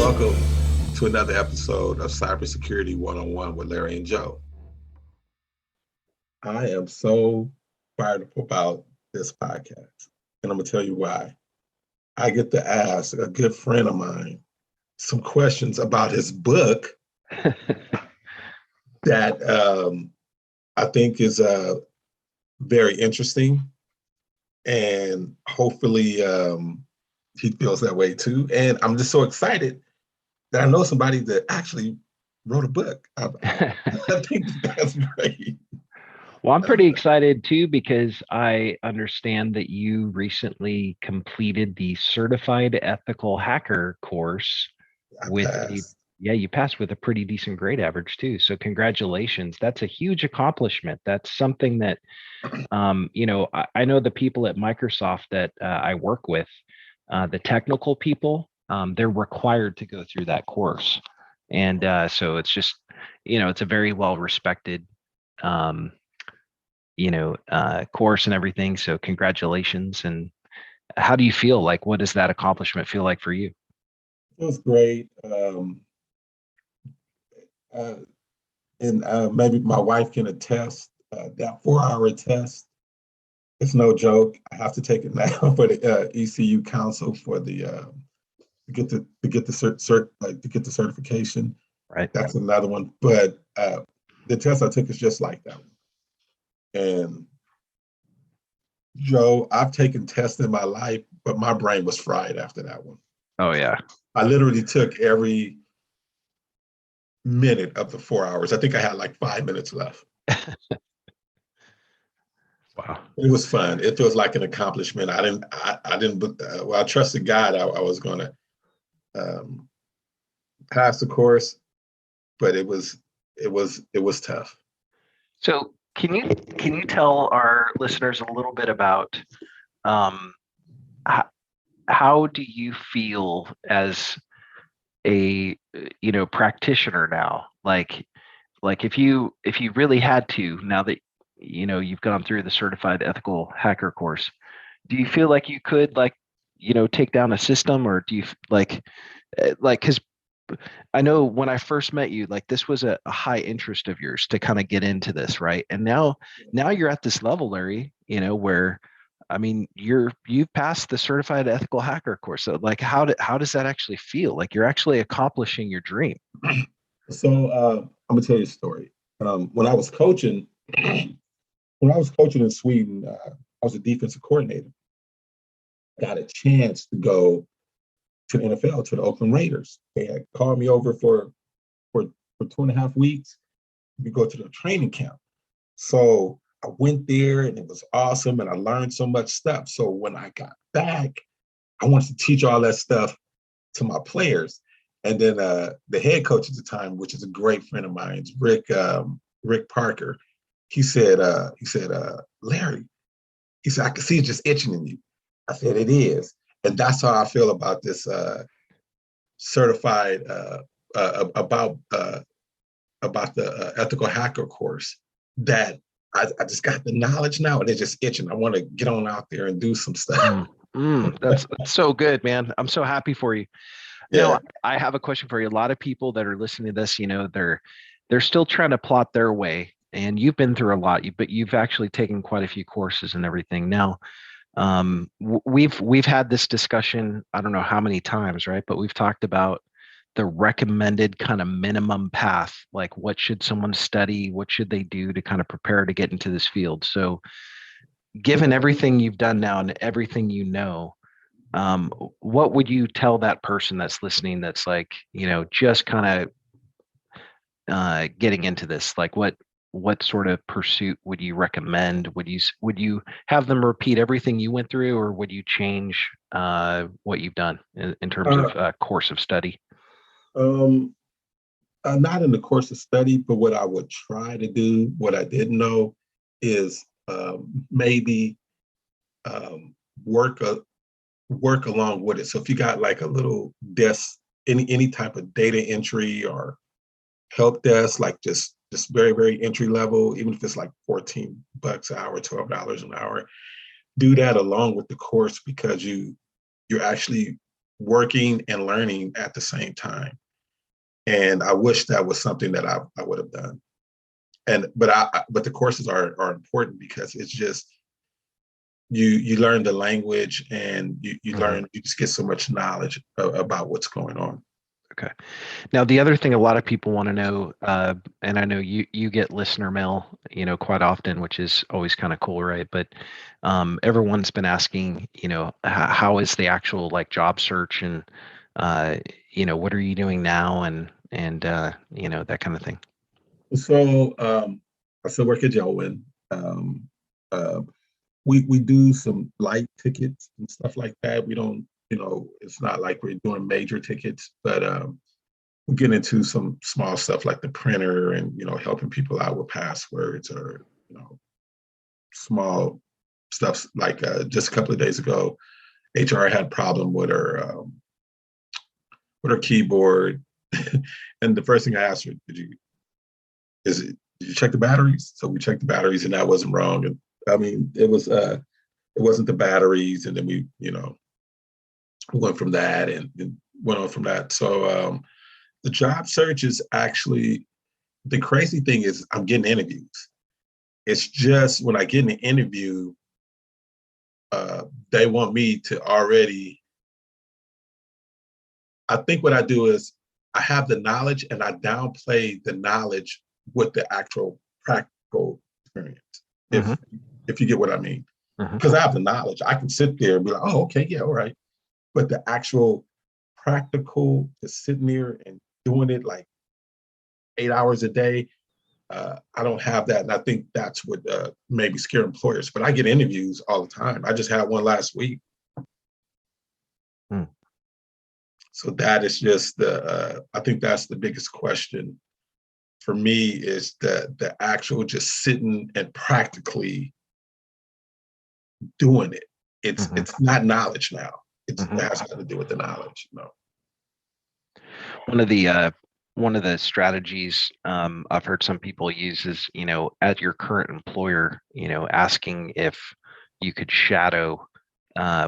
Welcome to another episode of Cybersecurity One-on-One with Larry and Joe. I am so fired up about this podcast, and I'm going to tell you why. I get to ask a good friend of mine some questions about his book that I think is very interesting, and hopefully he feels that way too. And I'm just so excited that I know somebody that actually wrote a book. I think that's great. Well, I'm pretty excited too because I understand that you recently completed the Certified Ethical Hacker course I with passed. you passed with a pretty decent grade average too. So congratulations. That's a huge accomplishment. That's something that, I know the people at Microsoft that I work with, the technical people, they're required to go through that course. And so it's just, it's a very well respected, um, course and everything. So congratulations. And how do you feel? Like, what does that accomplishment feel like for you? It was great. Uh, and maybe my wife can attest that 4 hour test. It's no joke. I have to take it now for the ECU Council for the to get the certification. Right. That's another one. But the test I took is just like that one. And Joe, I've taken tests in my life, but my brain was fried after that one. Oh yeah. I literally took every minute of the 4 hours. I think I had like 5 minutes left. Wow. It was fun. It feels like an accomplishment. I trusted God. I was going to um, pass the course, but it was tough. So can you tell our listeners a little bit about um, how, how do you feel as a practitioner now? Like if you really had to, now that you've gone through the certified ethical hacker course, do you feel like you could take down a system, or do you because I know when I first met you, like this was a high interest of yours to kind of get into this, right? And now you're at this level, Larry, where I mean you've passed the certified ethical hacker course. So like how does that actually feel? Like you're actually accomplishing your dream. So I'm gonna tell you a story. When I was coaching, when I was coaching in Sweden, I was a defensive coordinator. Got a chance to go to the NFL, to the Oakland Raiders. They had called me over for 2.5 weeks. We go to the training camp. So I went there and it was awesome and I learned so much stuff. So when I got back, I wanted to teach all that stuff to my players. And then the head coach at the time, which is a great friend of mine, Rick Parker, he said, Larry, he said, I can see it just itching in you. I said, it is. And that's how I feel about this certified about the ethical hacker course, that I just got the knowledge now and it's just itching. I want to get on out there and do some stuff. That's so good, man. I'm so happy for you. Yeah. Now, I have a question for you. A lot of people that are listening to this, they're still trying to plot their way, and you've been through a lot, but you've actually taken quite a few courses and everything. Now, we've had this discussion, I don't know how many times, right? But we've talked about the recommended kind of minimum path, like what should someone study, what should they do to kind of prepare to get into this field. So, given everything you've done now and everything um, what would you tell that person that's listening that's like, just kind of getting into this? Like what sort of pursuit would you recommend? Would you have them repeat everything you went through, or would you change what you've done in terms of Uh, course of study? um, Not in the course of study, but what I would try to do, what I didn't know, is maybe um, work work along with it. So if you got like a little desk, any type of data entry or help desk, like just very very entry level, even if it's like $14 an hour, $12 an hour, do that along with the course, because you're actually working and learning at the same time. And I wish that was something that I would have done. But the courses are important because it's just you learn the language and you learn, you just get so much knowledge about what's going on. Okay. Now, the other thing a lot of people want to know, and I know you get listener mail, quite often, which is always kind of cool, right? But everyone's been asking, how is the actual like job search, and what are you doing now, and that kind of thing. So I still work at Jeld-Wen. Uh, we do some light tickets and stuff like that. We don't, it's not like we're doing major tickets, but we get into some small stuff like the printer and helping people out with passwords, or small stuff like just a couple of days ago, HR had a problem with her keyboard, and the first thing I asked her, did you check the batteries? So we checked the batteries, and that wasn't wrong. And I mean, it wasn't the batteries, and then we went from that and went on from that. So the job search is actually, the crazy thing is I'm getting interviews. It's just when I get in an interview, they want me to already, I think what I do is I have the knowledge and I downplay the knowledge with the actual practical experience. If you get what I mean. Because I have the knowledge. I can sit there and be like, oh, okay, yeah, all right. But the actual practical, just sitting there and doing it like 8 hours a day, I don't have that. And I think that's what maybe scare employers. But I get interviews all the time. I just had one last week. So that is just I think that's the biggest question for me, is the actual just sitting and practically doing it. It's not knowledge now. It has nothing to do with the knowledge. One of the strategies I've heard some people use is, at your current employer, asking if you could shadow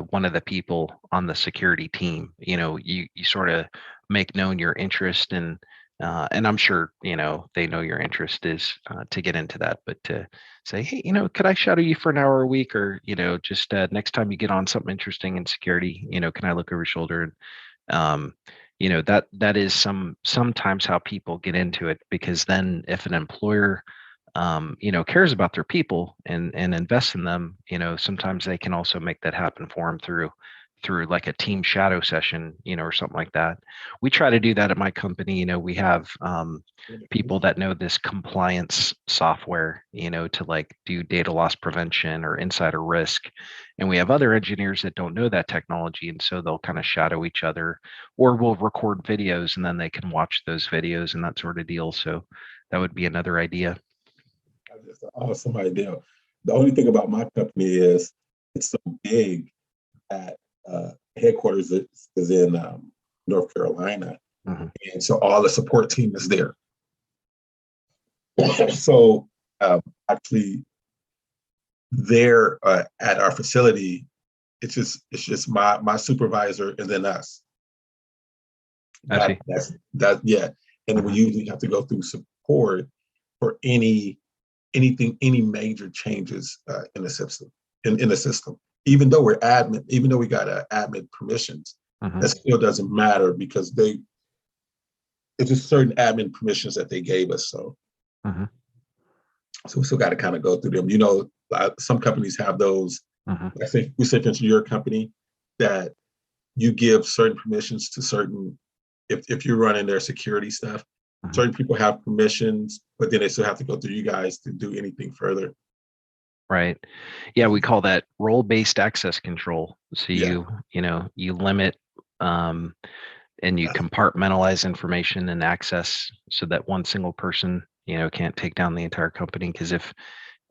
one of the people on the security team. You sort of make known your interest, and I'm sure they know your interest is to get into that, but to say, hey, could I shadow you for an hour a week, or just next time you get on something interesting in security, can I look over your shoulder? And that is sometimes how people get into it, because then if an employer cares about their people and invests in them, sometimes they can also make that happen for them through like a team shadow session, or something like that. We try to do that at my company. We have people that know this compliance software, to like do data loss prevention or insider risk. And we have other engineers that don't know that technology. And so they'll kind of shadow each other, or we'll record videos and then they can watch those videos and that sort of deal. So that would be another idea. That's an awesome idea. The only thing about my company is it's so big that headquarters is in North Carolina, and so all the support team is there. So actually, there at our facility, it's just my supervisor and then us. That's yeah, and then we usually have to go through support for any major changes in the system. In the system, even though we're admin, even though we got admin permissions, that still doesn't matter, because it's just certain admin permissions that they gave us. So, so we still got to kind of go through them. Some companies have those. I think we say, for instance, your company, that you give certain permissions to certain. If you're running their security stuff, certain people have permissions, but then they still have to go through you guys to do anything further. Right. Yeah, we call that role-based access control. So you limit and you compartmentalize information and access so that one single person, can't take down the entire company. Because if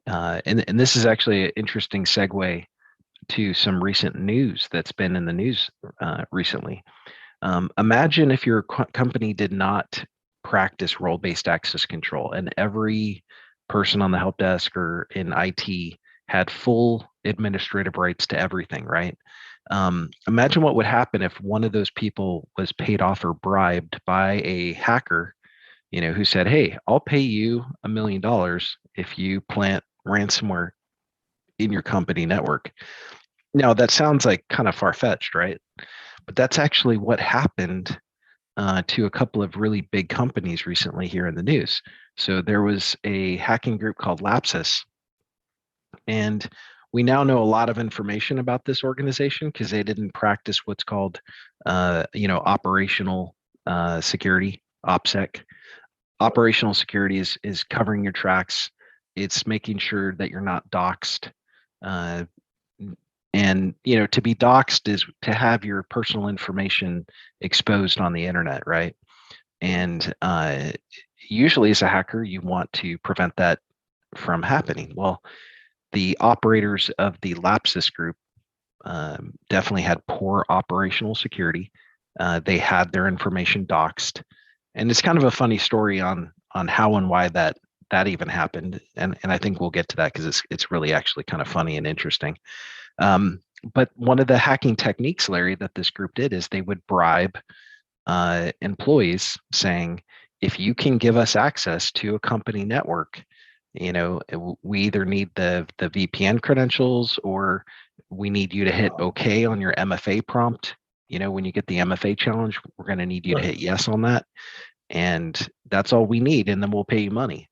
and this is actually an interesting segue to some recent news that's been in the news recently. Imagine if your company did not practice role-based access control, and every person on the help desk or in IT had full administrative rights to everything, right? Imagine what would happen if one of those people was paid off or bribed by a hacker, who said, "Hey, I'll pay you $1 million if you plant ransomware in your company network." Now, that sounds like kind of far-fetched, right? But that's actually what happened to a couple of really big companies recently here in the news. So there was a hacking group called Lapsus, and we now know a lot of information about this organization because they didn't practice what's called, operational security, OPSEC. Operational security is covering your tracks. It's making sure that you're not doxxed. Uh, and to be doxxed is to have your personal information exposed on the internet, right? And usually as a hacker, you want to prevent that from happening. Well, the operators of the Lapsus group definitely had poor operational security. They had their information doxxed, and it's kind of a funny story on how and why that even happened. And I think we'll get to that because it's really actually kind of funny and interesting. But one of the hacking techniques, Larry, that this group did is they would bribe employees saying, if you can give us access to a company network, we either need the VPN credentials or we need you to hit OK on your MFA prompt. When you get the MFA challenge, we're going to need you to hit yes on that. And that's all we need. And then we'll pay you money.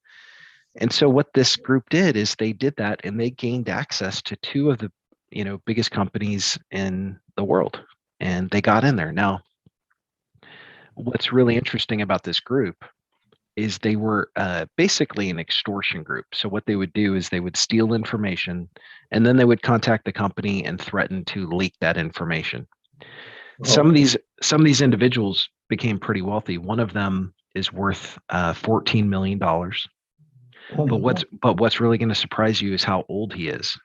And so what this group did is they did that, and they gained access to two of the biggest companies in the world, and they got in there. Now, what's really interesting about this group is they were basically an extortion group. So what they would do is they would steal information, and then they would contact the company and threaten to leak that information. Some of these individuals became pretty wealthy. One of them is worth $14 million. But what's really going to surprise you is how old he is.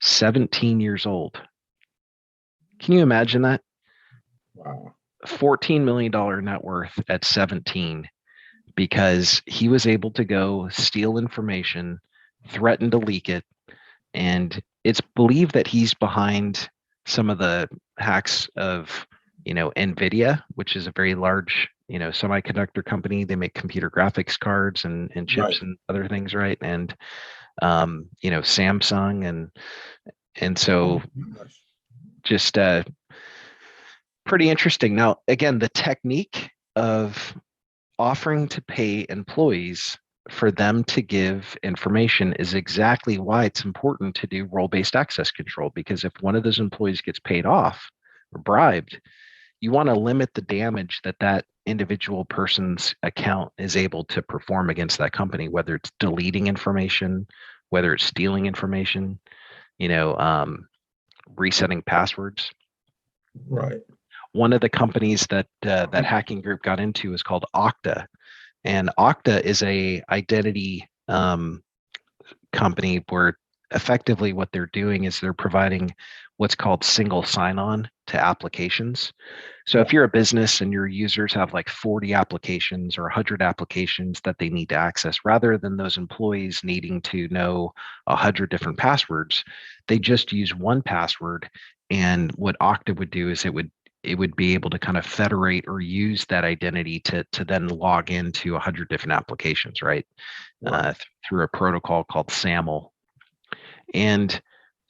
17 years old. Can you imagine that? Wow. $14 million net worth at 17 because he was able to go steal information, threaten to leak it, and it's believed that he's behind some of the hacks of NVIDIA, which is a very large semiconductor company. They make computer graphics cards and chips and other things, right? And Samsung and so just pretty interesting. Now, again, the technique of offering to pay employees for them to give information is exactly why it's important to do role-based access control, because if one of those employees gets paid off or bribed, you want to limit the damage that individual person's account is able to perform against that company, whether it's deleting information, whether it's stealing information, resetting passwords. Right. One of the companies that hacking group got into is called Okta, and Okta is a identity company where effectively what they're doing is they're providing what's called single sign-on to applications. So if you're a business and your users have like 40 applications or 100 applications that they need to access, rather than those employees needing to know 100 different passwords, they just use one password. And what Okta would do is it would be able to kind of federate or use that identity to then log into 100 different applications, right? Through a protocol called SAML. And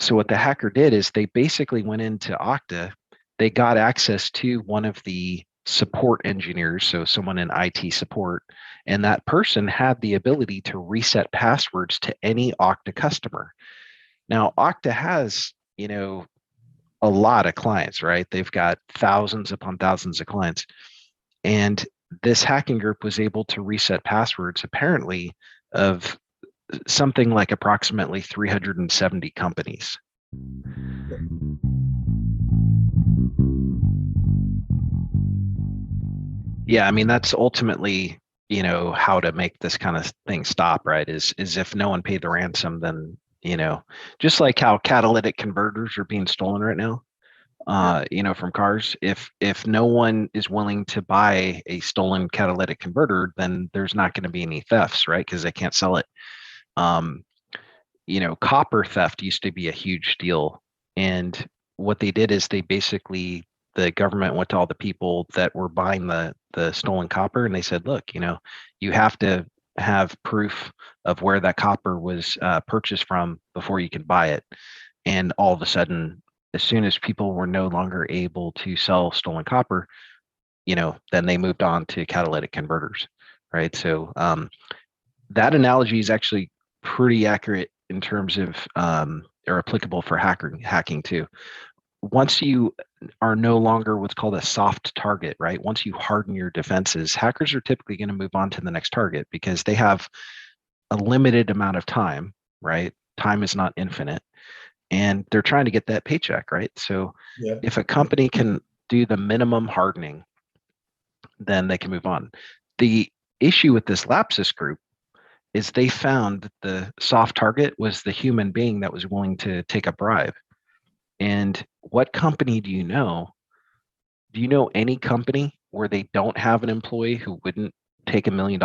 so what the hacker did is they basically went into Okta, they got access to one of the support engineers, so someone in IT support, and that person had the ability to reset passwords to any Okta customer. Now, Okta has, a lot of clients, right? They've got thousands upon thousands of clients. And this hacking group was able to reset passwords, apparently, of something like approximately 370 companies. Yeah, I mean, that's ultimately, how to make this kind of thing stop, right? Is if no one paid the ransom, then, just like how catalytic converters are being stolen right now, from cars. If no one is willing to buy a stolen catalytic converter, then there's not going to be any thefts, right? Because they can't sell it. copper theft used to be a huge deal. And what they did is the government went to all the people that were buying the stolen copper, and they said, look, you have to have proof of where that copper was purchased from before you can buy it. And all of a sudden, as soon as people were no longer able to sell stolen copper, then they moved on to catalytic converters, right? So that analogy is actually pretty accurate in terms of or applicable for hacking too. Once you are no longer what's called a soft target, right? Once you harden your defenses, hackers are typically going to move on to the next target because they have a limited amount of time, right? Time is not infinite, and they're trying to get that paycheck, right? So Yeah. if a company can do the minimum hardening, then they can move on. The issue with this Lapsus group is they found that the soft target was the human being that was willing to take a bribe. And what company do you know? Do you know any company where they don't have an employee who wouldn't take $1 million?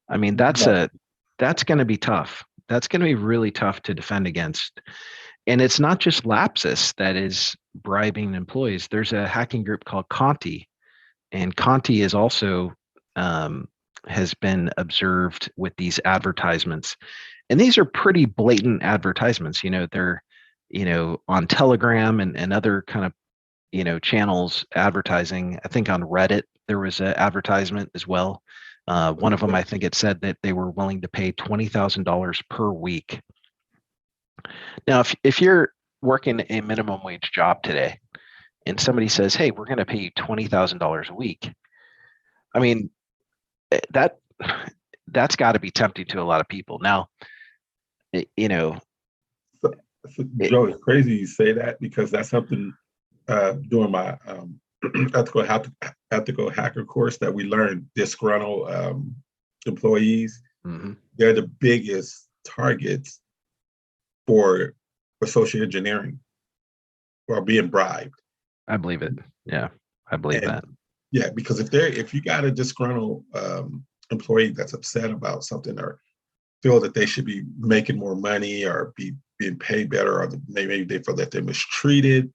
I mean, that's No. going to be tough. That's going to be really tough to defend against. And it's not just Lapsus that is bribing employees. There's a hacking group called Conti, and Conti is also has been observed with these advertisements, and these are pretty blatant advertisements. They're on Telegram and other kind of channels advertising. I think on Reddit there was an advertisement as well. One of them, I think it said that they were willing to pay $20,000 per week. Now, if you're working a minimum wage job today, and somebody says, "Hey, we're going to pay you $20,000 a week," I mean, that's got to be tempting to a lot of people. Now, Joe, it's crazy you say that because that's something during my ethical hacker course that we learned. Disgruntled employees, mm-hmm. They're the biggest targets for social engineering or being bribed. I believe it. Yeah, I believe that. Yeah, because if you got a disgruntled employee that's upset about something or feel that they should be making more money or being paid better, or maybe they feel that they're mistreated,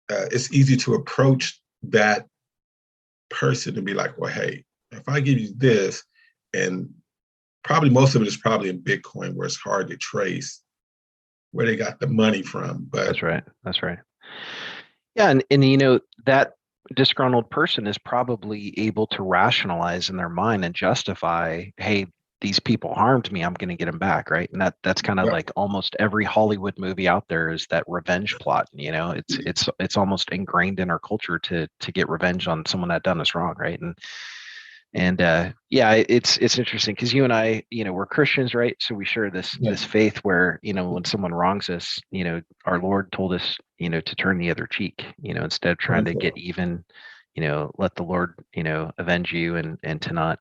it's easy to approach that person and be like, well, hey, if I give you this, and probably most of it is probably in Bitcoin where it's hard to trace where they got the money from. But That's right. Yeah, and that disgruntled person is probably able to rationalize in their mind and justify, hey, these people harmed me, I'm going to get them back, right? And that's kind of like almost every Hollywood movie out there is that revenge plot. It's almost ingrained in our culture to get revenge on someone that done us wrong, right? And yeah, it's interesting because you and I, we're Christians, right? So we share this faith where when someone wrongs us, our Lord told us, to turn the other cheek, instead of trying to get even, let the Lord, avenge you and to not,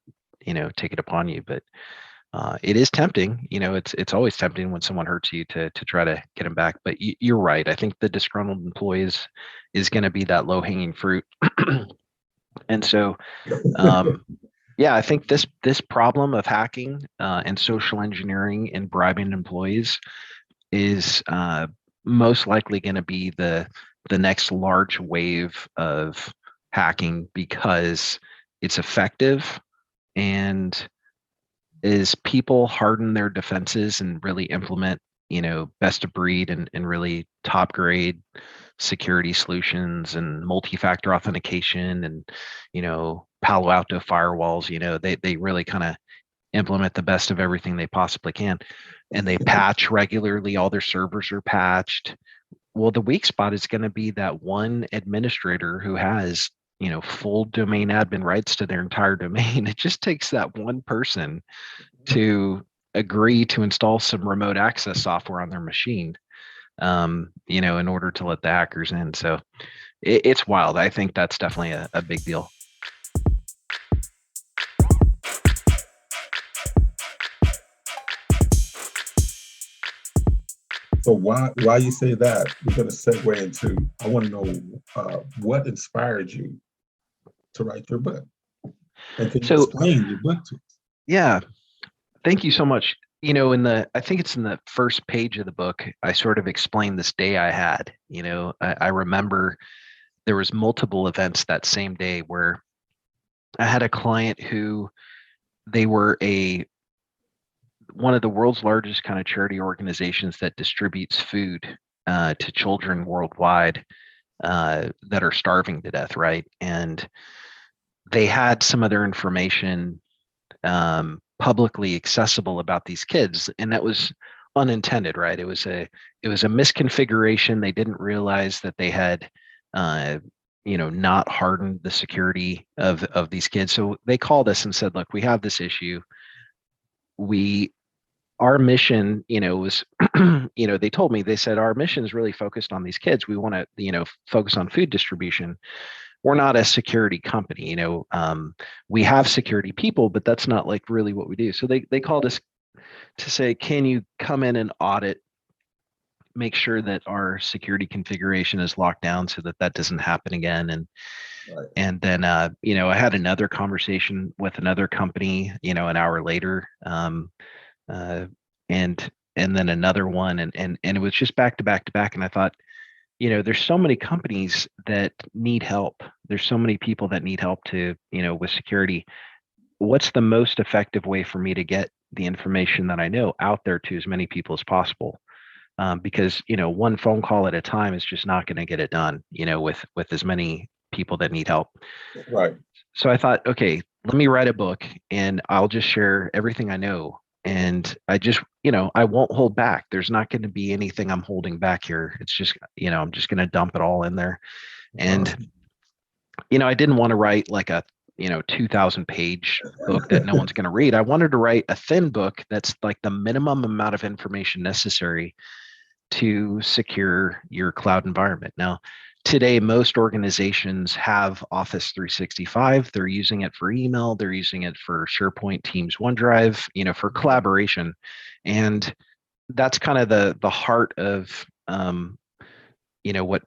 take it upon you. But it is tempting, it's always tempting when someone hurts you to try to get them back. But you're right. I think the disgruntled employees is going to be that low hanging fruit. And so, yeah, I think this problem of hacking and social engineering and bribing employees is most likely going to be the next large wave of hacking because it's effective, and as people harden their defenses and really implement best of breed and really top grade security solutions and multi-factor authentication and Palo Alto firewalls, they really kind of implement the best of everything they possibly can, and they patch regularly. All their servers are patched. Well, the weak spot is going to be that one administrator who has full domain admin rights to their entire domain. It just takes that one person to agree to install some remote access software on their machine, in order to let the hackers in. So it's wild. I think that's definitely a big deal. So why you say that? We're going to segue into, I want to know what inspired you to write your book, and can you explain your book to us? Yeah, thank you so much. I think it's in the first page of the book, I sort of explained this day I had. I remember there was multiple events that same day where I had a client who they were a one of the world's largest kind of charity organizations that distributes food to children worldwide that are starving to death, right? And they had some of their information publicly accessible about these kids, and that was unintended, right? It was a misconfiguration. They didn't realize that they had uh, not hardened the security of these kids. So they called us and said, look, we have this issue. We Our mission, was they told me, they said our mission is really focused on these kids. We want to focus on food distribution. We're not a security company. We have security people, but that's not like really what we do. So they called us to say, can you come in and audit, make sure that our security configuration is locked down so that that doesn't happen again. Right. And then I had another conversation with another company an hour later, uh, and then another one, and it was just back to back to back. And I thought, there's so many companies that need help. There's so many people that need help to, with security. What's the most effective way for me to get the information that I know out there to as many people as possible? Because one phone call at a time is just not going to get it done. With as many people that need help. Right. So I thought, okay, let me write a book and I'll just share everything I know. And I just, I won't hold back. There's not going to be anything I'm holding back here. It's just, I'm just going to dump it all in there. And, I didn't want to write like a, 2,000 page book that no one's going to read. I wanted to write a thin book that's like the minimum amount of information necessary to secure your cloud environment. Now, today, most organizations have Office 365. They're using it for email. They're using it for SharePoint, Teams, OneDrive, for collaboration. And that's kind of the heart of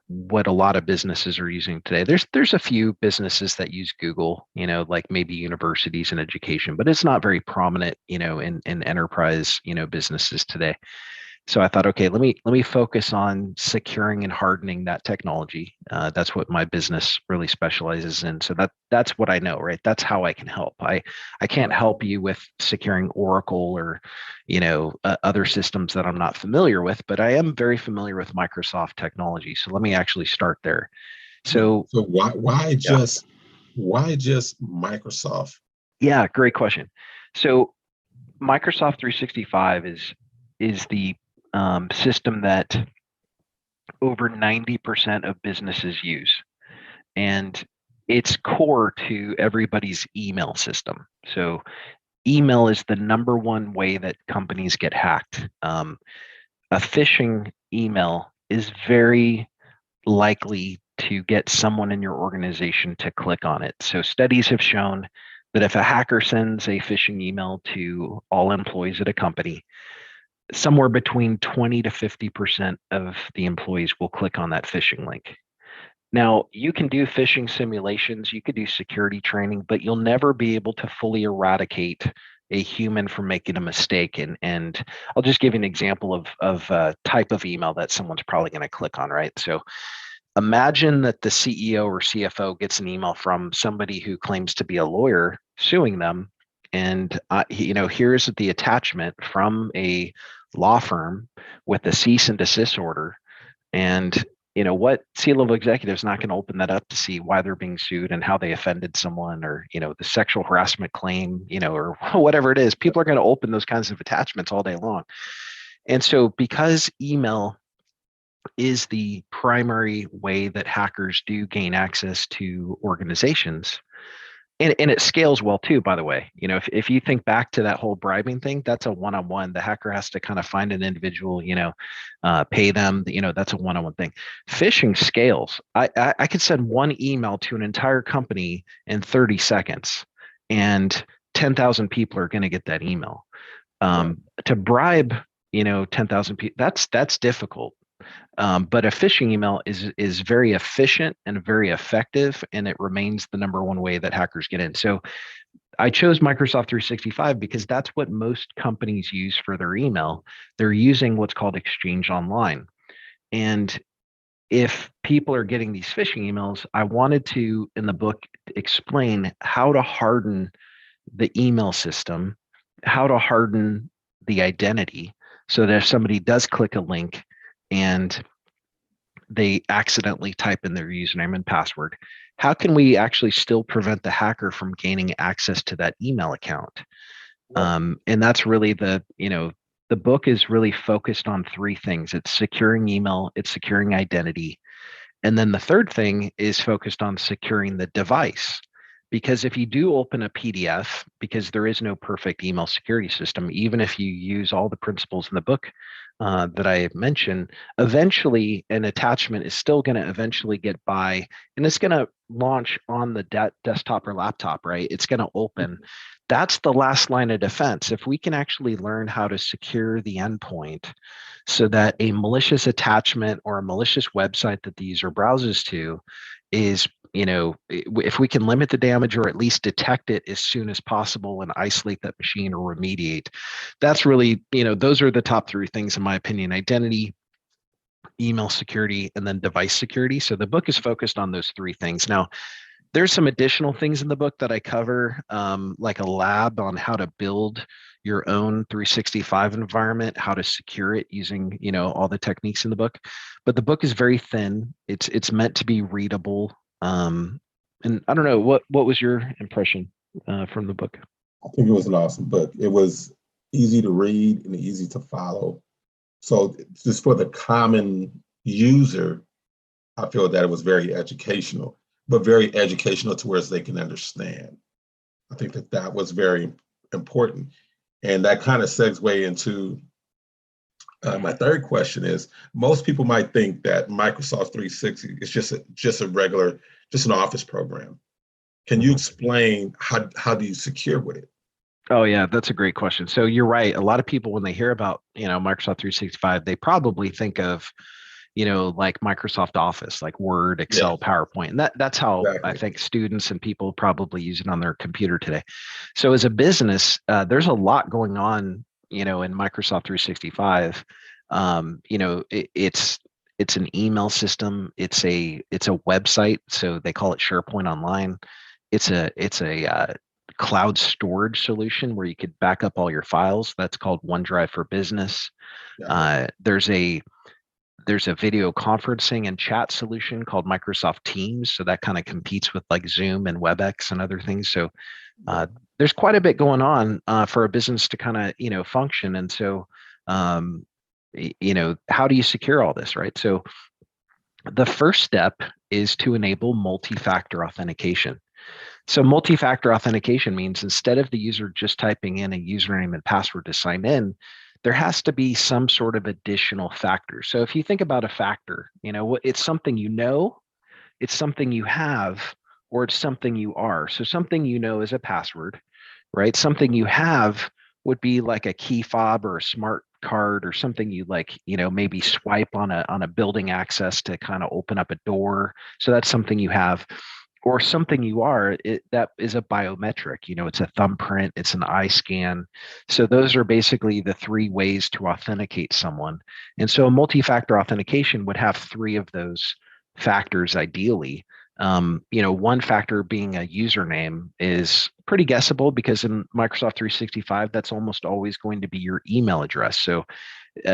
what a lot of businesses are using today. There's a few businesses that use Google, like maybe universities and education, but it's not very prominent, in enterprise, businesses today. So I thought, okay, let me focus on securing and hardening that technology. That's what my business really specializes in. So that's what I know, right? That's how I can help. I can't help you with securing Oracle or other systems that I'm not familiar with, but I am very familiar with Microsoft technology. So let me actually start there. So Yeah. Why just Microsoft? Yeah, great question. So Microsoft 365 is the system that over 90% of businesses use. And it's core to everybody's email system. So email is the number one way that companies get hacked. A phishing email is very likely to get someone in your organization to click on it. So studies have shown that if a hacker sends a phishing email to all employees at a company, somewhere between 20 to 50% of the employees will click on that phishing link. Now, you can do phishing simulations, you could do security training, but you'll never be able to fully eradicate a human from making a mistake. And I'll just give you an example of a type of email that someone's probably going to click on, right? So imagine that the CEO or CFO gets an email from somebody who claims to be a lawyer suing them. And, here's the attachment from a law firm with a cease and desist order. And, what C-level executive is not going to open that up to see why they're being sued and how they offended someone, or, the sexual harassment claim, or whatever it is. People are going to open those kinds of attachments all day long. And so because email is the primary way that hackers do gain access to organizations. And it scales well too, by the way. If you think back to that whole bribing thing, that's a one-on-one. The hacker has to kind of find an individual, pay them, that's a one-on-one thing. Phishing scales. I could send one email to an entire company in 30 seconds and 10,000 people are going to get that email. To bribe, 10,000 people, that's difficult. But a phishing email is very efficient and very effective, and it remains the number one way that hackers get in. So I chose Microsoft 365 because that's what most companies use for their email. They're using what's called Exchange Online. And if people are getting these phishing emails, I wanted to, in the book, explain how to harden the email system, how to harden the identity so that if somebody does click a link and they accidentally type in their username and password, how can we actually still prevent the hacker from gaining access to that email account? Right. And that's really the book is really focused on three things. It's securing email, it's securing identity, and then the third thing is focused on securing the device. Because if you do open a PDF, because there is no perfect email security system, even if you use all the principles in the book that I mentioned, eventually an attachment is still going to eventually get by and it's going to launch on the desktop or laptop, right? It's going to open. That's the last line of defense. If we can actually learn how to secure the endpoint so that a malicious attachment or a malicious website that the user browses to is, if we can limit the damage or at least detect it as soon as possible and isolate that machine or remediate, that's really, those are the top three things in my opinion: identity, email security, and then device security. So the book is focused on those three things. Now, there's some additional things in the book that I cover, like a lab on how to build your own 365 environment, how to secure it using, all the techniques in the book. But the book is very thin. It's meant to be readable. And I don't know, what was your impression from the book? I think it was an awesome book. It was easy to read and easy to follow. So just for the common user, I feel that it was very educational, but very educational to where they can understand. I think that that was very important. And that kind of segue into my third question is, most people might think that Microsoft 360 is just a regular, just an office program. Can you Mhm. explain how do you secure with it? Oh yeah, that's a great question. So you're right. A lot of people, when they hear about, Microsoft 365, they probably think of, like Microsoft Office, like Word, Yeah, Excel, PowerPoint. And that's how I exactly. think students and people probably use it on their computer today. So as a business, there's a lot going on, in Microsoft 365. It's an email system. It's a website. So they call it SharePoint Online. It's a cloud storage solution where you could back up all your files. That's called OneDrive for Business. Got it. There's a video conferencing and chat solution called Microsoft Teams. So that kind of competes with like Zoom and WebEx and other things. So Yeah. uh, there's quite a bit going on for a business to kind of function. And so how do you secure all this, right? So the first step is to enable multi-factor authentication. So multi-factor authentication means instead of the user just typing in a username and password to sign in, there has to be some sort of additional factor. So if you think about a factor, it's something it's something you have, or it's something you are. So something is a password, right? Something you have would be like a key fob or a smart card or something you like, maybe swipe on a building access to kind of open up a door. So that's something you have, or something you are, that is a biometric. It's a thumbprint, it's an eye scan. So those are basically the three ways to authenticate someone. And so a multi-factor authentication would have three of those factors ideally. One factor being a username is pretty guessable because in Microsoft 365, that's almost always going to be your email address. So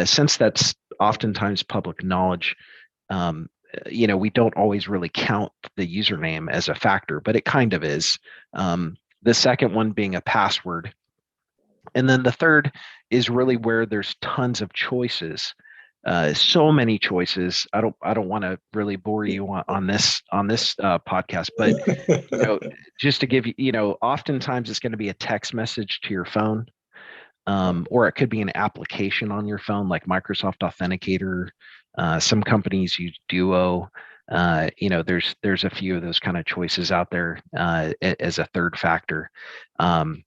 since that's oftentimes public knowledge, um, we don't always really count the username as a factor, but it kind of is. The second one being a password. And then the third is really where there's tons of choices. So many choices. I don't want to really bore you on this podcast, but you know, just to give you, oftentimes it's going to be a text message to your phone, or it could be an application on your phone, like Microsoft Authenticator. Some companies use Duo. There's a few of those kind of choices out there as a third factor. Um,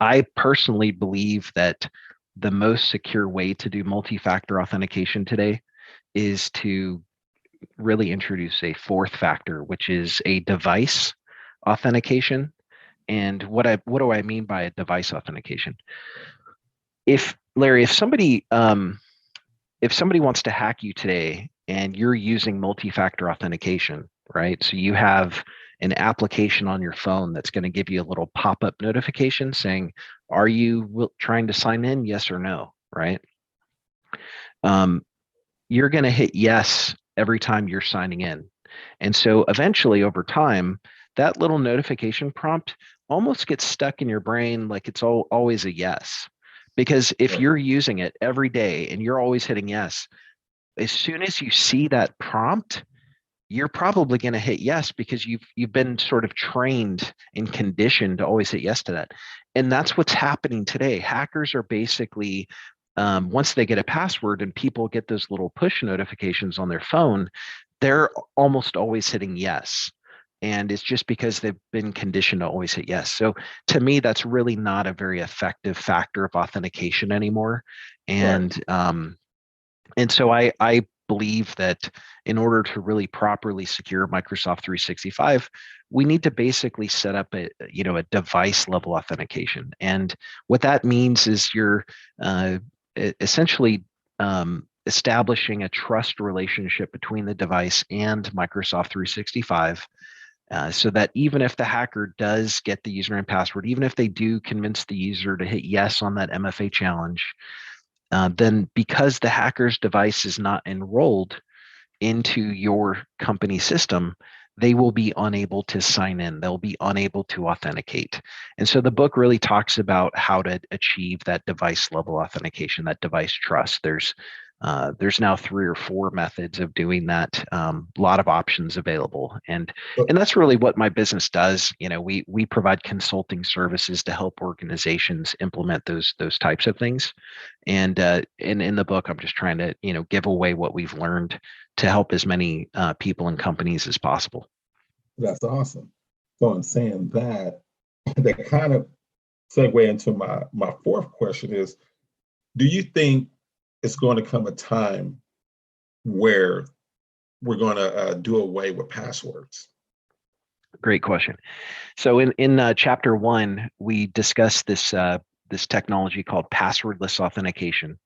I personally believe that the most secure way to do multi-factor authentication today is to really introduce a fourth factor, which is a device authentication. And what do I mean by a device authentication? If Larry, if somebody wants to hack you today and you're using multi-factor authentication, right? So you have an application on your phone that's going to give you a little pop-up notification saying, "Are you trying to sign in? Yes or no?" Right? Um, you're going to hit yes every time you're signing in. And so eventually over time, that little notification prompt almost gets stuck in your brain like it's always a yes. Because if Right. you're using it every day and you're always hitting yes, as soon as you see that prompt, you're probably going to hit yes because you've been sort of trained and conditioned to always hit yes to that. And that's what's happening today. Hackers are basically once they get a password and people get those little push notifications on their phone, they're almost always hitting yes. And it's just because they've been conditioned to always hit yes. So to me, that's really not a very effective factor of authentication anymore. Right. And so I believe that in order to really properly secure Microsoft 365, we need to basically set up a device level authentication. And what that means is you're essentially establishing a trust relationship between the device and Microsoft 365. So that even if the hacker does get the username and password, even if they do convince the user to hit yes on that MFA challenge, then because the hacker's device is not enrolled into your company system, they will be unable to sign in. They'll be unable to authenticate. And so the book really talks about how to achieve that device level authentication, that device trust. There's now 3 or 4 methods of doing that. A lot of options available, and So, that's really what my business does. We provide consulting services to help organizations implement those types of things. And in the book, I'm just trying to give away what we've learned to help as many people and companies as possible. that's awesome. So in saying that, that kind of segue into my fourth question is, do you think it's going to come a time where we're going to do away with passwords? Great question. So in chapter 1, we discussed this technology called passwordless authentication.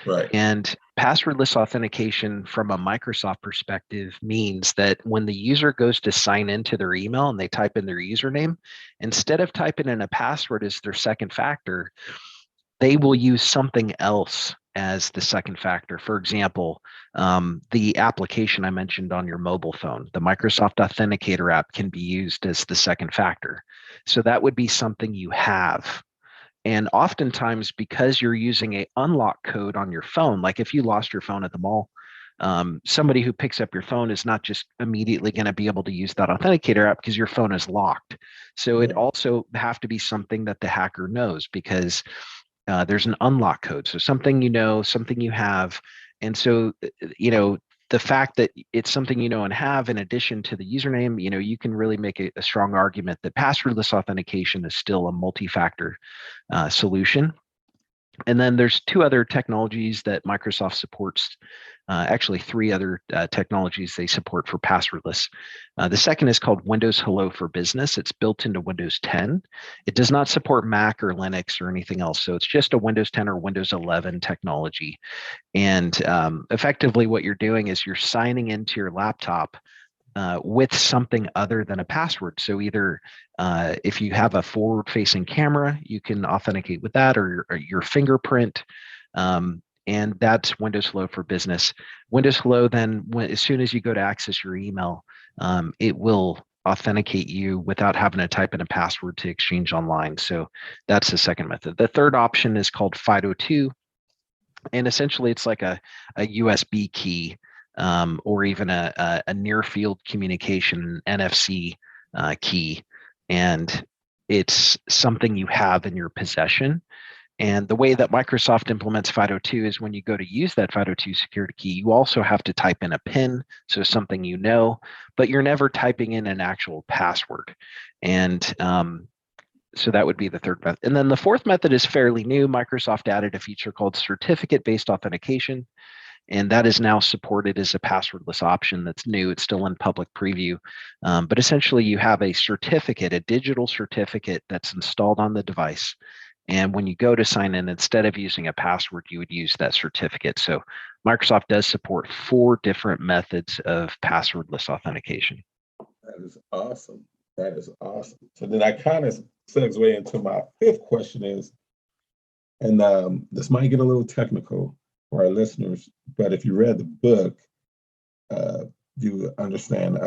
Right. And passwordless authentication from a Microsoft perspective means that when the user goes to sign into their email and they type in their username, instead of typing in a password as their second factor, they will use something else as the second factor. For example, the application I mentioned on your mobile phone, the Microsoft Authenticator app, can be used as the second factor. So that would be something you have. And oftentimes, because you're using a unlock code on your phone, like if you lost your phone at the mall, somebody who picks up your phone is not just immediately going to be able to use that authenticator app because your phone is locked. So it Right. also have to be something that the hacker knows because there's an unlock code. So something something you have. And so, the fact that it's something and have in addition to the username, you can really make a strong argument that passwordless authentication is still a multi-factor solution. And then there's 2 other technologies that Microsoft supports. Actually, 3 other technologies they support for passwordless. The second is called Windows Hello for Business. It's built into Windows 10. It does not support Mac or Linux or anything else. So it's just a Windows 10 or Windows 11 technology. And effectively, what you're doing is you're signing into your laptop with something other than a password. So either if you have a forward-facing camera, you can authenticate with that, or your fingerprint. And that's Windows Hello for Business. Windows Hello, then, as soon as you go to access your email, it will authenticate you without having to type in a password to exchange online. So that's the second method. The third option is called FIDO2, and essentially it's like a USB key, or even a near field communication NFC key. And it's something you have in your possession. And the way that Microsoft implements FIDO2 is when you go to use that FIDO2 security key, you also have to type in a PIN, so something but you're never typing in an actual password. And so that would be the third method. And then the fourth method is fairly new. Microsoft added a feature called certificate-based authentication. And that is now supported as a passwordless option that's new. It's still in public preview. But essentially, you have a certificate, a digital certificate that's installed on the device. And when you go to sign in, instead of using a password, you would use that certificate. So Microsoft does support 4 different methods of passwordless authentication. That is awesome. That is awesome. So then I kind of segue into my 5th question is, and this might get a little technical for our listeners, but if you read the book, you understand.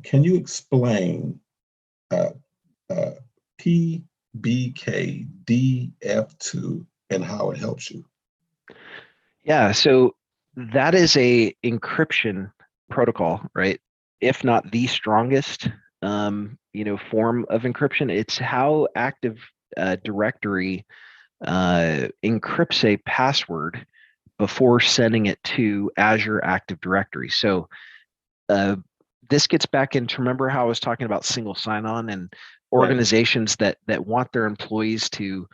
Can you explain PBKDF2 and how it helps you? Yeah, so that is a encryption protocol, right? If not the strongest, form of encryption. It's how Active Directory encrypts a password before sending it to Azure Active Directory. So this gets back into, remember how I was talking about single sign-on and organizations that want their employees to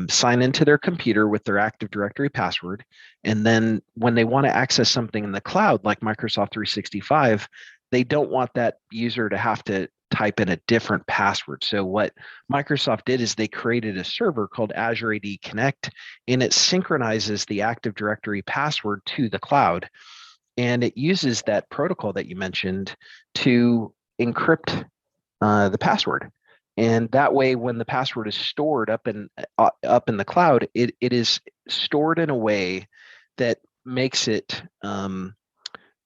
sign into their computer with their Active Directory password. And then when they want to access something in the cloud, like Microsoft 365, they don't want that user to have to type in a different password. So what Microsoft did is they created a server called Azure AD Connect, and it synchronizes the Active Directory password to the cloud. And it uses that protocol that you mentioned to encrypt the password. And that way, when the password is stored up in the cloud, it is stored in a way that makes it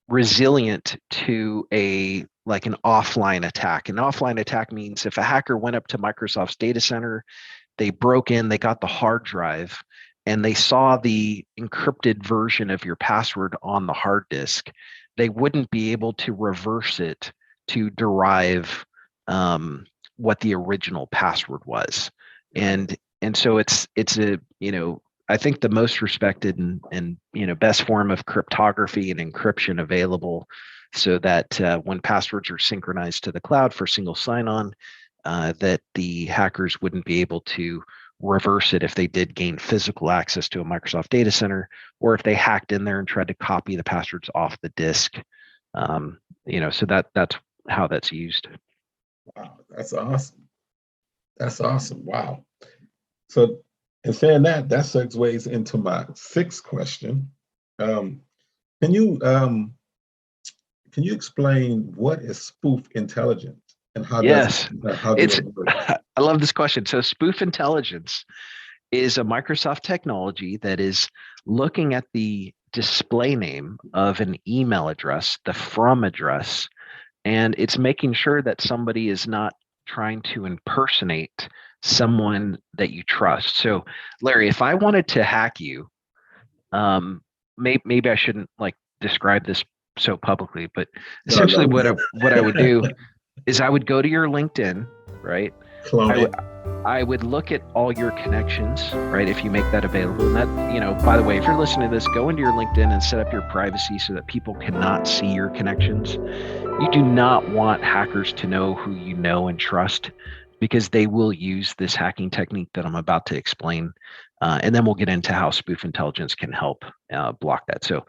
resilient to an offline attack. An offline attack means if a hacker went up to Microsoft's data center, they broke in, they got the hard drive, and they saw the encrypted version of your password on the hard disk, they wouldn't be able to reverse it to derive what the original password was. And so it's a, I think the most respected and best form of cryptography and encryption available, so that when passwords are synchronized to the cloud for single sign-on, that the hackers wouldn't be able to reverse it if they did gain physical access to a Microsoft data center, or if they hacked in there and tried to copy the passwords off the disk. So that's how that's used. Wow, that's awesome. That's awesome. Wow. So, in saying that segues into my 6th question. Can you explain what is spoof intelligence and how Yes, does it work? I love this question. So spoof intelligence is a Microsoft technology that is looking at the display name of an email address, the from address, and it's making sure that somebody is not trying to impersonate someone that you trust. So, Larry, if I wanted to hack you, maybe I shouldn't describe this so publicly, but essentially what I would do is I would go to your LinkedIn, right? I would look at all your connections, right? If you make that available. And that, by the way, if you're listening to this, go into your LinkedIn and set up your privacy so that people cannot see your connections. You do not want hackers to know who you know and trust, because they will use this hacking technique that I'm about to explain. And then we'll get into how spoof intelligence can help block that. So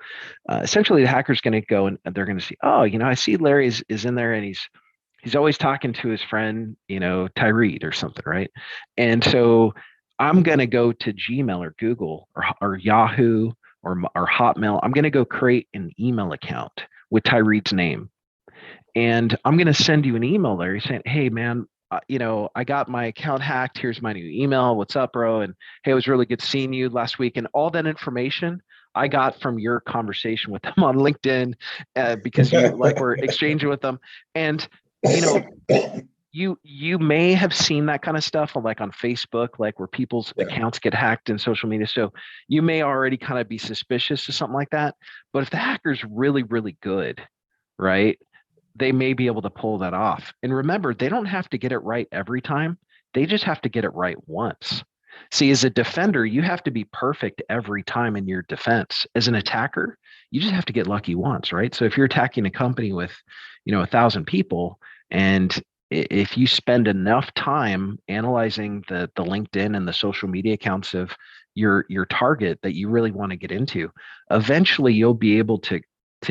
essentially, the hacker's going to go and they're going to see, I see Larry is in there, and he's always talking to his friend, Tyreed or something, right? And so I'm going to go to Gmail or Google or Yahoo or Hotmail. I'm going to go create an email account with Tyreed's name. And I'm going to send you an email, Larry, saying, hey, man, I got my account hacked. Here's my new email. What's up, bro? And hey, it was really good seeing you last week. And all that information I got from your conversation with them on LinkedIn, because you were exchanging with them. And you may have seen that kind of stuff on Facebook, where people's accounts get hacked in social media. So you may already kind of be suspicious of something like that. But if the hacker's really, really good, right, they may be able to pull that off. And remember, they don't have to get it right every time. They just have to get it right once. See, as a defender, you have to be perfect every time in your defense. As an attacker, you just have to get lucky once, right? So if you're attacking a company with, 1,000 people, and if you spend enough time analyzing the LinkedIn and the social media accounts of your target that you really want to get into, eventually you'll be able to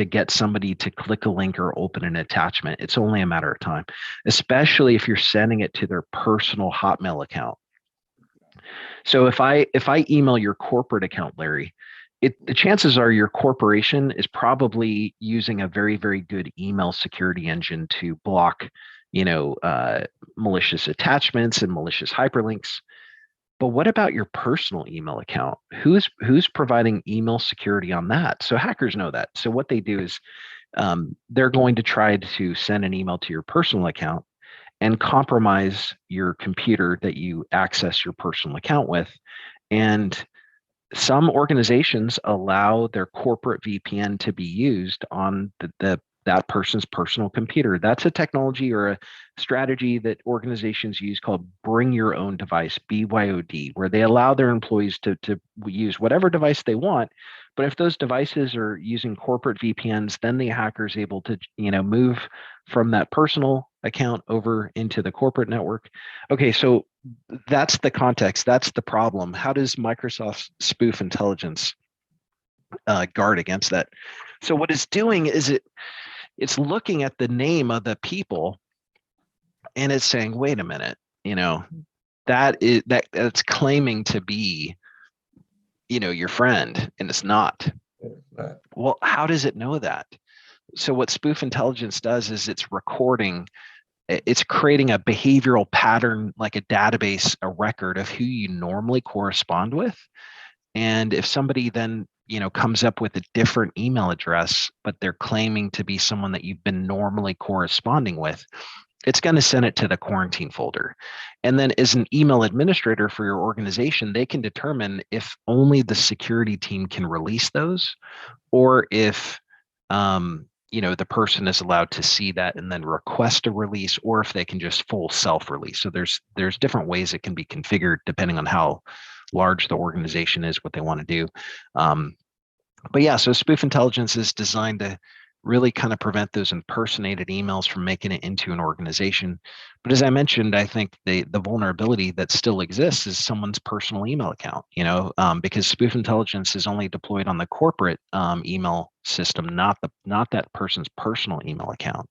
get somebody to click a link or open an attachment. It's only a matter of time, especially if you're sending it to their personal Hotmail account. So if I email your corporate account, Larry, the chances are your corporation is probably using a very, very good email security engine to block, malicious attachments and malicious hyperlinks. But what about your personal email account? Who's providing email security on that? So hackers know that. So what they do is they're going to try to send an email to your personal account and compromise your computer that you access your personal account with. And some organizations allow their corporate VPN to be used on that person's personal computer. That's a technology or a strategy that organizations use called bring your own device, BYOD, where they allow their employees to use whatever device they want. But if those devices are using corporate VPNs, then the hacker is able to, move from that personal account over into the corporate network. Okay, so that's the context. That's the problem. How does Microsoft spoof intelligence guard against that? So what it's doing is it's looking at the name of the people and it's saying, wait a minute, that's claiming to be, your friend, and it's not. Well, how does it know that? So what spoof intelligence does is it's creating a behavioral pattern, like a database, a record of who you normally correspond with. And if somebody then, comes up with a different email address, but they're claiming to be someone that you've been normally corresponding with, it's going to send it to the quarantine folder. And then as an email administrator for your organization, they can determine if only the security team can release those, or if the person is allowed to see that and then request a release, or if they can just full self-release. So there's different ways it can be configured depending on how large the organization is, what they want to do. But yeah, so spoof intelligence is designed to really kind of prevent those impersonated emails from making it into an organization. But as I mentioned, I think the vulnerability that still exists is someone's personal email account, because spoof intelligence is only deployed on the corporate email system, not that person's personal email account.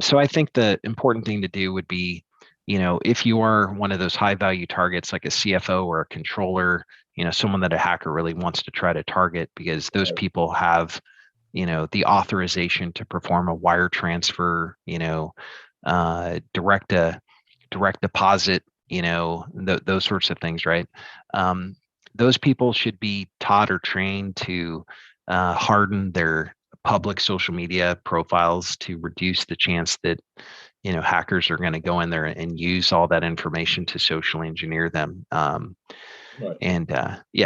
So I think the important thing to do would be, if you are one of those high value targets like a CFO or a controller, someone that a hacker really wants to try to target, because those people have the authorization to perform a wire transfer, direct deposit, those sorts of things, right? Those people should be taught or trained to harden their public social media profiles to reduce the chance that hackers are going to go in there and use all that information to socially engineer them. Right. And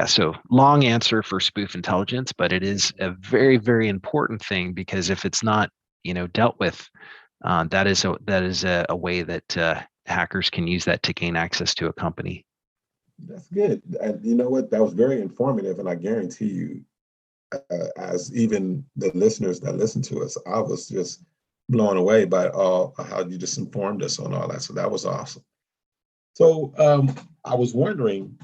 so long answer for spoof intelligence, but it is a very, very important thing, because if it's not, dealt with, that is a way that hackers can use that to gain access to a company. That's good. And you know what? That was very informative, and I guarantee you, as even the listeners that listen to us, I was just blown away by how you just informed us on all that. So that was awesome. So I was wondering,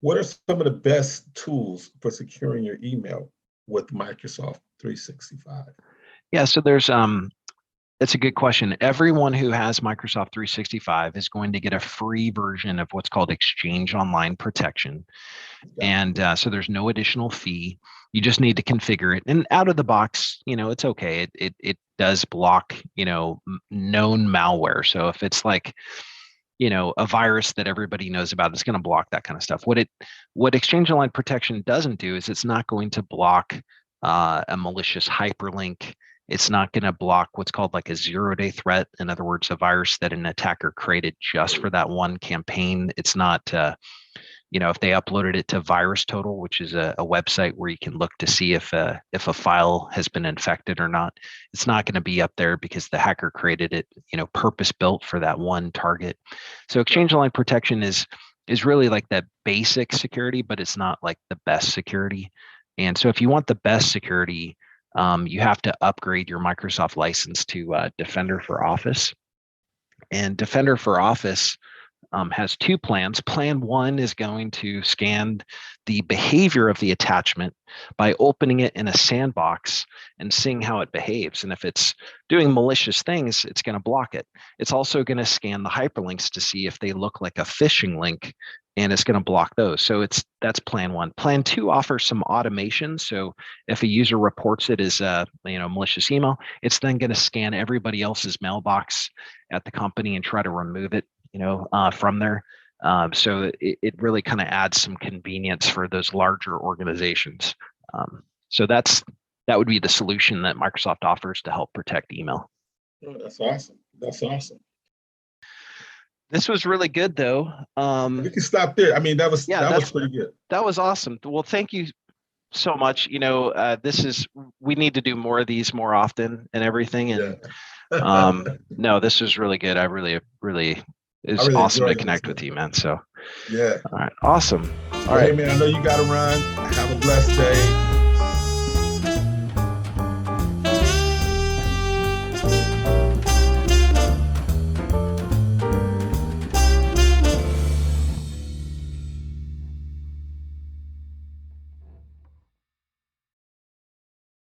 what are some of the best tools for securing your email with Microsoft 365? Yeah, so that's a good question. Everyone who has Microsoft 365 is going to get a free version of what's called Exchange Online Protection. And so there's no additional fee. You just need to configure it. And out of the box, it's okay. It does block, known malware. So if it's like, a virus that everybody knows about, it's going to block that kind of stuff. What Exchange Online Protection doesn't do is it's not going to block a malicious hyperlink. It's not going to block what's called like a 0-day threat. In other words, a virus that an attacker created just for that one campaign. It's not, if they uploaded it to VirusTotal, which is a website where you can look to see if a file has been infected or not, it's not going to be up there because the hacker created it, purpose built for that one target. So Exchange Online Protection is really like that basic security, but it's not like the best security. And so if you want the best security, you have to upgrade your Microsoft license to Defender for Office. And Defender for Office has two plans. Plan one is going to scan the behavior of the attachment by opening it in a sandbox and seeing how it behaves. And if it's doing malicious things, it's going to block it. It's also going to scan the hyperlinks to see if they look like a phishing link, and it's going to block those. So that's plan one. Plan two offers some automation. So if a user reports it as a malicious email, it's then going to scan everybody else's mailbox at the company and try to remove it from there. So it really kind of adds some convenience for those larger organizations. So that would be the solution that Microsoft offers to help protect email. Oh, that's awesome. That's awesome. This was really good, though. We can stop there. I mean, that was pretty good. That was awesome. Well, thank you so much. We need to do more of these more often and everything. And no, this was really good. I really it's awesome to connect with you, man. So yeah. All right. Awesome. All right, man. I know you got to run. Have a blessed day.